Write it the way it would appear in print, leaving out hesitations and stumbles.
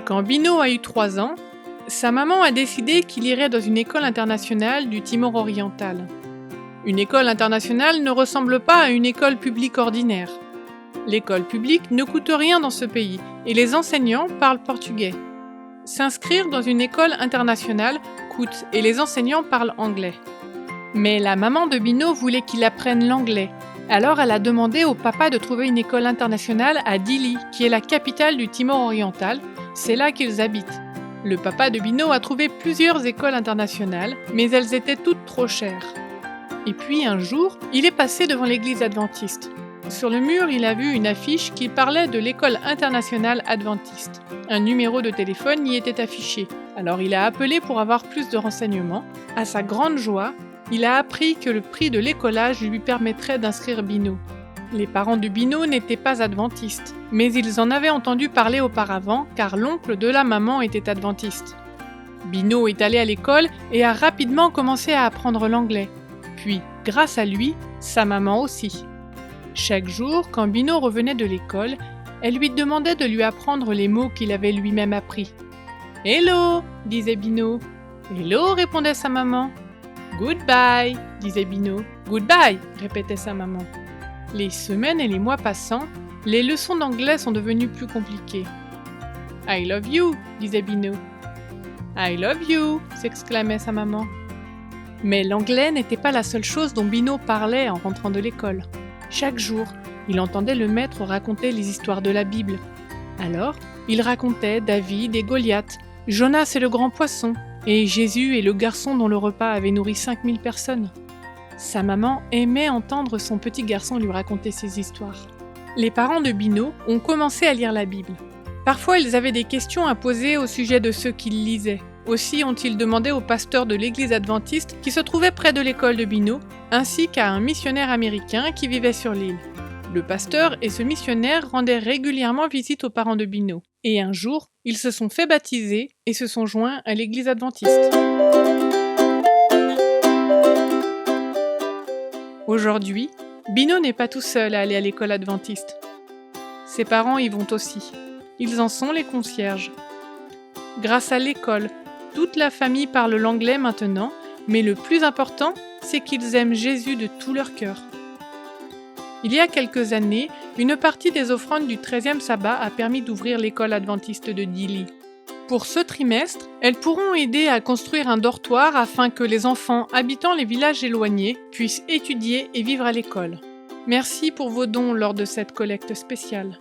Quand Bino a eu 3 ans, sa maman a décidé qu'il irait dans une école internationale du Timor oriental. Une école internationale ne ressemble pas à une école publique ordinaire. L'école publique ne coûte rien dans ce pays et les enseignants parlent portugais. S'inscrire dans une école internationale coûte et les enseignants parlent anglais. Mais la maman de Bino voulait qu'il apprenne l'anglais. Alors elle a demandé au papa de trouver une école internationale à Dili, qui est la capitale du Timor oriental. C'est là qu'ils habitent. Le papa de Bino a trouvé plusieurs écoles internationales, mais elles étaient toutes trop chères. Et puis un jour, il est passé devant l'église adventiste. Sur le mur, il a vu une affiche qui parlait de l'école internationale adventiste. Un numéro de téléphone y était affiché. Alors il a appelé pour avoir plus de renseignements. À sa grande joie, il a appris que le prix de l'écolage lui permettrait d'inscrire Bino. Les parents de Bino n'étaient pas adventistes, mais ils en avaient entendu parler auparavant car l'oncle de la maman était adventiste. Bino est allé à l'école et a rapidement commencé à apprendre l'anglais. Puis, grâce à lui, sa maman aussi. Chaque jour, quand Bino revenait de l'école, elle lui demandait de lui apprendre les mots qu'il avait lui-même appris. « Hello !» disait Bino. « Hello !» répondait sa maman. « Goodbye !» disait Bino. « Goodbye !» répétait sa maman. Les semaines et les mois passant, les leçons d'anglais sont devenues plus compliquées. « I love you !» disait Bino. « I love you !» s'exclamait sa maman. Mais l'anglais n'était pas la seule chose dont Bino parlait en rentrant de l'école. Chaque jour, il entendait le maître raconter les histoires de la Bible. Alors, il racontait David et Goliath, Jonas et le grand poisson, et Jésus et le garçon dont le repas avait nourri 5000 personnes. Sa maman aimait entendre son petit garçon lui raconter ces histoires. Les parents de Bino ont commencé à lire la Bible. Parfois, ils avaient des questions à poser au sujet de ceux qu'ils lisaient. Aussi ont-ils demandé au pasteur de l'église adventiste qui se trouvait près de l'école de Bino, ainsi qu'à un missionnaire américain qui vivait sur l'île. Le pasteur et ce missionnaire rendaient régulièrement visite aux parents de Bino. Et un jour, ils se sont fait baptiser et se sont joints à l'église adventiste. Aujourd'hui, Bino n'est pas tout seul à aller à l'école adventiste. Ses parents y vont aussi. Ils en sont les concierges. Grâce à l'école, toute la famille parle l'anglais maintenant, mais le plus important, c'est qu'ils aiment Jésus de tout leur cœur. Il y a quelques années, une partie des offrandes du 13e sabbat a permis d'ouvrir l'école adventiste de Dili. Pour ce trimestre, elles pourront aider à construire un dortoir afin que les enfants habitant les villages éloignés puissent étudier et vivre à l'école. Merci pour vos dons lors de cette collecte spéciale.